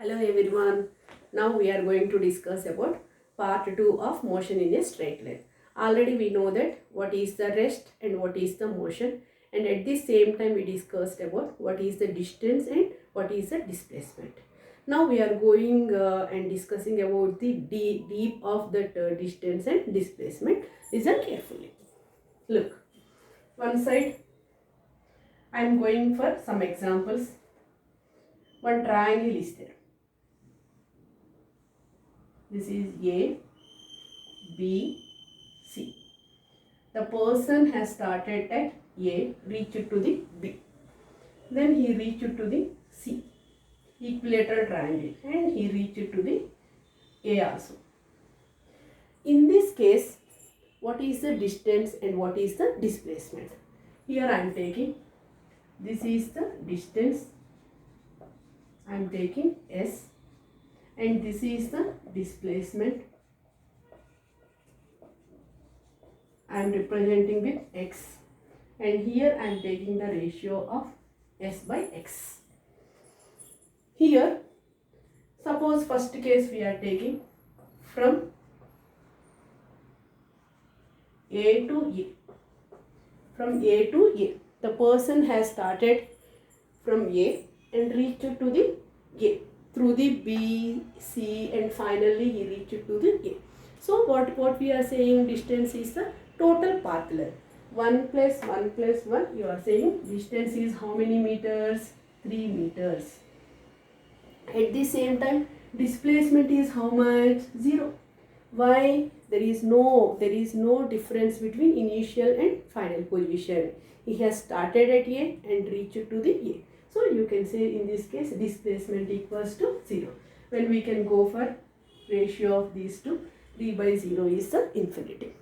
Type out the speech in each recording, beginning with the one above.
Hello everyone. Now we are going to discuss about part 2 of motion in a straight line. Already we know that what is the rest and what is the motion, and at the same time we discussed about what is the distance and what is the displacement. Now we are going and discussing about the deep of that distance and displacement. Listen carefully. Look, one side I am going for some examples. One triangle is there. This is A, B, C. The person has started at A, reached to the B. Then he reached to the C, equilateral triangle, and he reached to the A also. In this case, what is the distance and what is the displacement? Here I am taking, this is the distance, I am taking S, and this is the displacement, I am representing with x, and here I am taking the ratio of s by x. Here, suppose first case we are taking from A to A. From A to A. The person has started from A and reached to the A through the B, C, and finally he reached to the A. So what we are saying, distance is the total path length. 1 plus 1 plus 1, you are saying distance is how many meters? 3 meters. At the same time, displacement is how much? 0. Why? There is no difference between initial and final position. He has started at A and reached to the A. So you can say in this case displacement equals to 0. When we can go for ratio of these two, 3 by 0 is the infinity.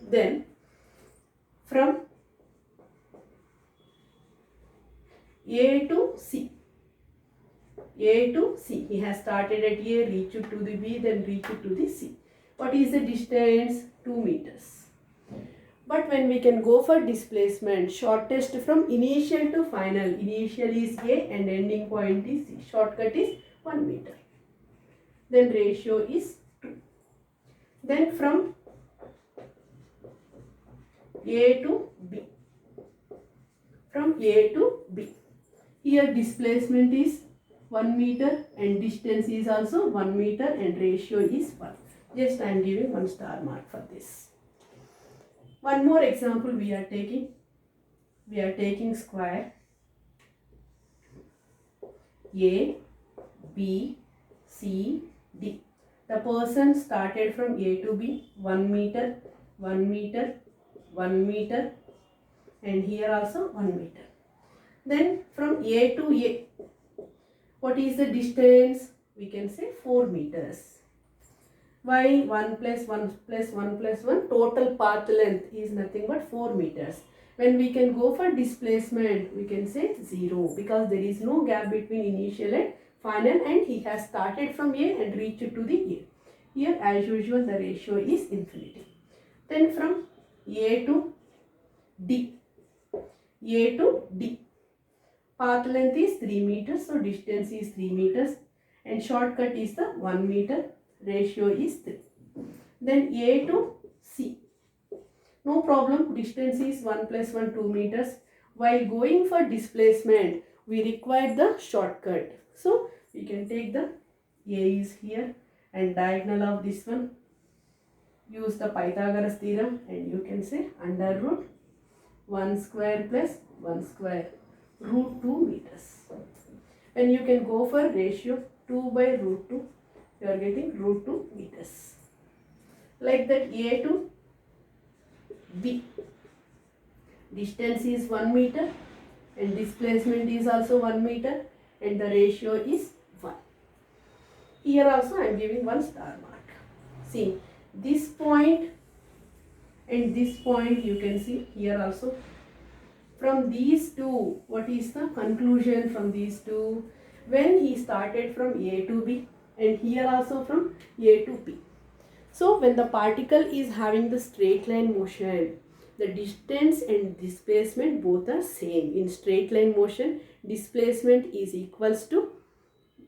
Then from A to C. A to C. He has started at A, reached to the B, then reached to the C. What is the distance? 2 meters. But when we can go for displacement, shortest from initial to final. Initial is A and ending point is C. Shortcut is 1 meter. Then ratio is 2. Then from A to B. From A to B. Here displacement is 1 meter and distance is also 1 meter and ratio is 1. Just I am giving 1 star mark for this. One more example we are taking. We are taking square A, B, C, D. The person started from A to B, 1 meter, 1 meter, 1 meter, and here also 1 meter. Then from A to A, what is the distance? We can say 4 meters. Why? 1 plus 1 plus 1 plus 1, total path length is nothing but 4 meters. When we can go for displacement, we can say 0 because there is no gap between initial and final, and he has started from A and reached to the A. Here as usual the ratio is infinity. Then from A to D. A to D. Path length is 3 meters, so distance is 3 meters and shortcut is the 1 meter, ratio is 3. Then A to C. No problem, distance is 1 plus 1, 2 meters. While going for displacement, we require the shortcut. So, we can take the A is here and diagonal of this one. Use the Pythagoras theorem and you can say under root 1 square plus 1 square, root 2 meters. When you can go for ratio 2 by root 2, you are getting root 2 meters. Like that A to B. Distance is 1 meter and displacement is also 1 meter and the ratio is 1. Here also I am giving 1 star mark. See, this point and this point you can see here also. From these two, what is the conclusion from these two? When he started from A to B and here also from A to B. So when the particle is having the straight line motion, the distance and displacement both are same. In straight line motion, displacement is equals to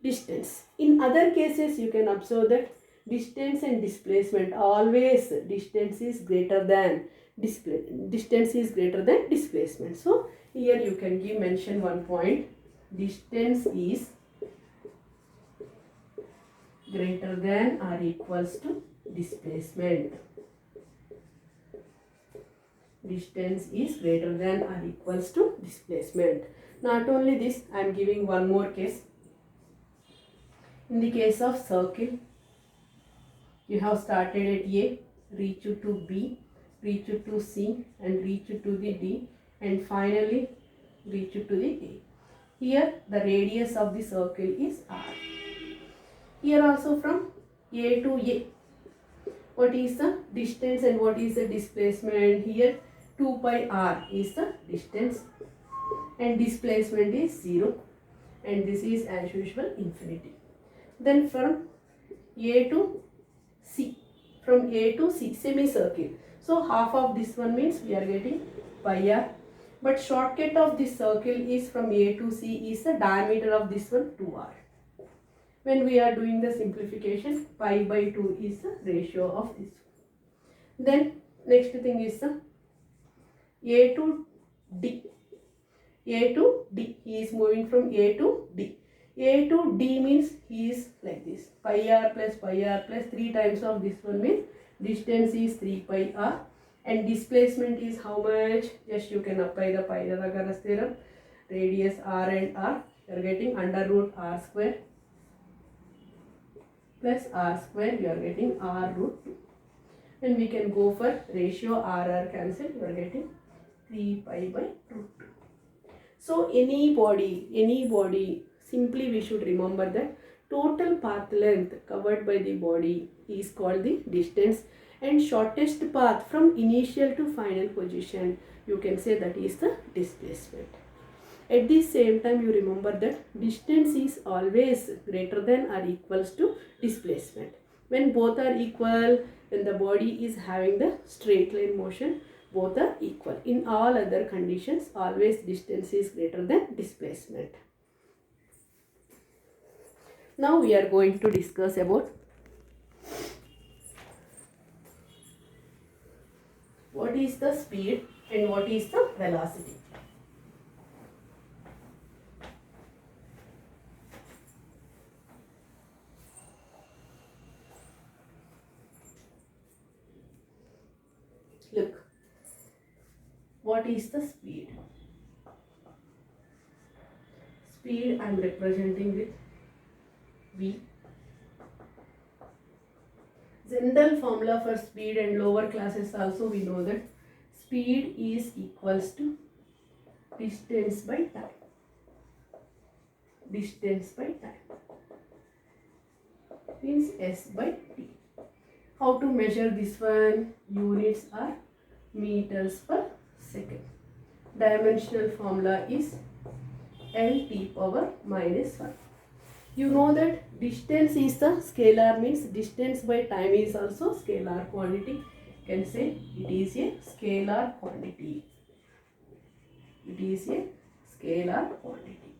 distance. In other cases, you can observe that distance and displacement, always distance is greater than displacement. So here you can mention one point, distance is greater than or equals to displacement. Distance is greater than or equals to displacement. Not only this, I am giving one more case. In the case of circle, you have started at A, reached to B, reached to C, and reached to the D, and finally reached to the A. Here the radius of the circle is R. Here also from A to A, what is the distance and what is the displacement? Here 2 pi r is the distance and displacement is 0, and this is as usual infinity. Then from A to C, semicircle. So half of this one means we are getting pi r. But shortcut of this circle is from A to C is the diameter of this one 2r. When we are doing the simplification, pi by 2 is the ratio of this. Then next thing is the A to D. A to D. He is moving from A to D. A to D means he is like this. Pi r plus 3 times of this one means distance is 3 pi r. And displacement is how much? Just you can apply the Pythagoras theorem. Radius r and r. You are getting under root r square plus r square. You are getting r root 2. And we can go for ratio r cancel. You are getting 3 pi by root 2. So any body, simply we should remember that total path length covered by the body is called the distance, and shortest path from initial to final position, you can say that is the displacement. At the same time, you remember that distance is always greater than or equals to displacement. When both are equal, when the body is having the straight line motion, both are equal. In all other conditions, always distance is greater than displacement. Now we are going to discuss about what is the speed and what is the velocity. Look, what is the speed? Speed I am representing with V. General formula for speed and lower classes also we know that speed is equals to distance by time. Distance by time means S by T. How to measure this one? Units are meters per second. Dimensional formula is LT power minus 1. You know that distance is the scalar, means distance by time is also scalar quantity. You can say it is a scalar quantity. It is a scalar quantity.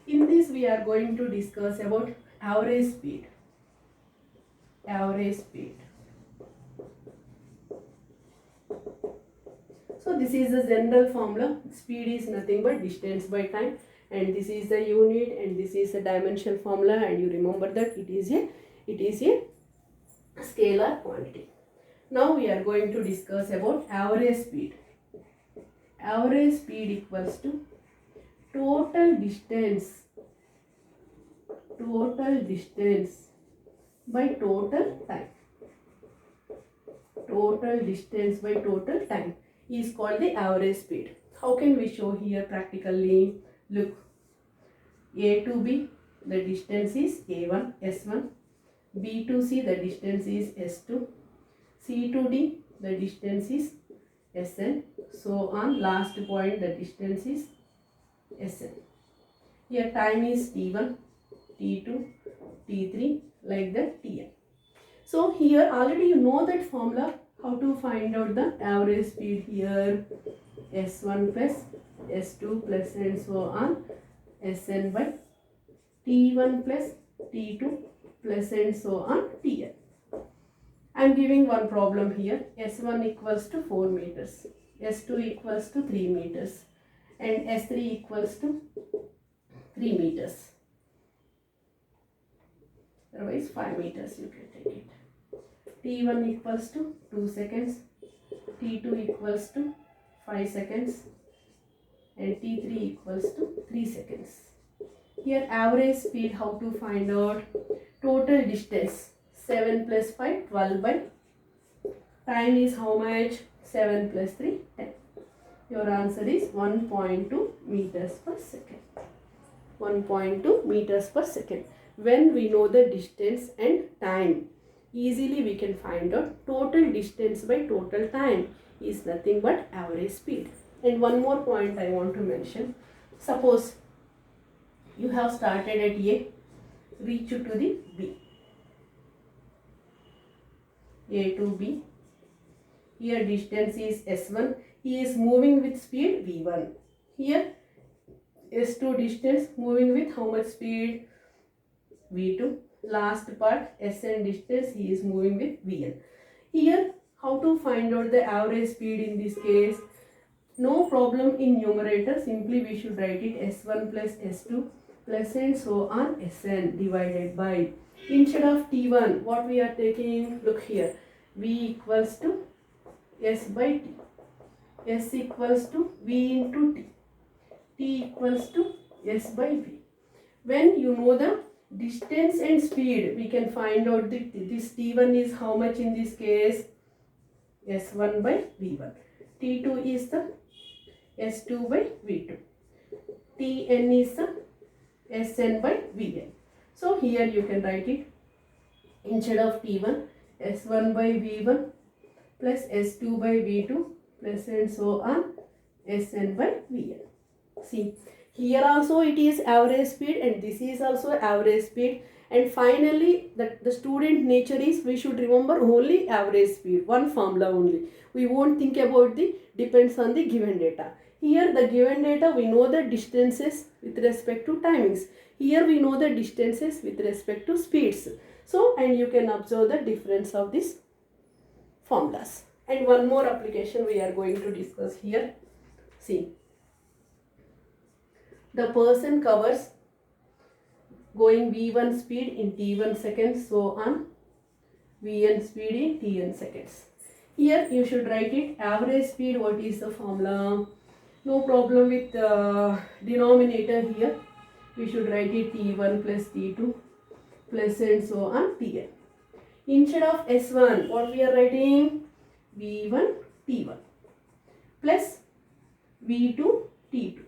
In this we are going to discuss about average speed. Average speed. So this is the general formula. Speed is nothing but distance by time, and this is the unit, and this is the dimensional formula, and you remember that it is a scalar quantity. Now we are going to discuss about average speed. Average speed equals to total distance by total time. Total distance by total time is called the average speed. How can we show here practically? Look, A to B, the distance is A1, S1. B to C, the distance is S2. C to D, the distance is Sn. So on last point, the distance is Sn. Here time is T1, T2, T3, like that Tn. So here already you know that formula. How to find out the average speed here? S1 plus S2 plus and so on Sn by T1 plus T2 plus and so on Tn. I am giving one problem here. S1 equals to 4 meters, S2 equals to 3 meters and S3 equals to 3 meters. Otherwise 5 meters you can take it. T1 equals to 2 seconds, T2 equals to 5 seconds and T3 equals to 3 seconds. Here average speed, how to find out? Total distance 7 plus 5, 12 by time is how much? 7 plus 3, 10. Your answer is 1.2 meters per second. 1.2 meters per second. When we know the distance and time, easily we can find out total distance by total time is nothing but average speed. And one more point I want to mention. Suppose you have started at A, reach to the B. A to B. Here distance is S1. He is moving with speed V1. Here S2 distance moving with how much speed? V2. Last part Sn distance he is moving with Vn. Here how to find out the average speed in this case? No problem in numerator. Simply we should write it S1 plus S2 plus and so on Sn divided by. Instead of T1 what we are taking? Look here. V equals to S by T. S equals to V into T. T equals to S by V. When you know the distance and speed, we can find out this T1 is how much in this case? S1 by V1. T2 is the S2 by V2. Tn is the Sn by Vn. So here you can write it instead of T1 S1 by V1 plus S2 by V2 plus and so on Sn by Vn. See, here also it is average speed and this is also average speed. And finally the student nature is we should remember only average speed, one formula only. We won't think about the depends on the given data. Here the given data we know the distances with respect to timings. Here we know the distances with respect to speeds. So and you can observe the difference of these formulas. And one more application we are going to discuss here. See, the person covers going V1 speed in T1 seconds, so on Vn speed in Tn seconds. Here you should write it average speed. What is the formula? No problem with denominator here. We should write it T1 plus T2 plus and so on Tn. Instead of S1 what we are writing? V1 T1 plus V2 T2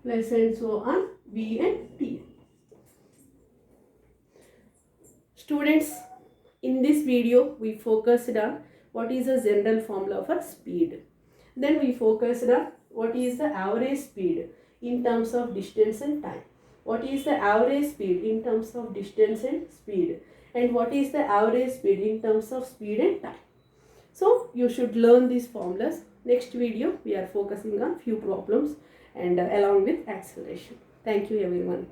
plus and so on V and Tn. Students, in this video we focused on what is the general formula for speed. Then we focused on what is the average speed in terms of distance and time. What is the average speed in terms of distance and speed. And what is the average speed in terms of speed and time. So you should learn these formulas. Next video we are focusing on few problems and along with acceleration. Thank you everyone.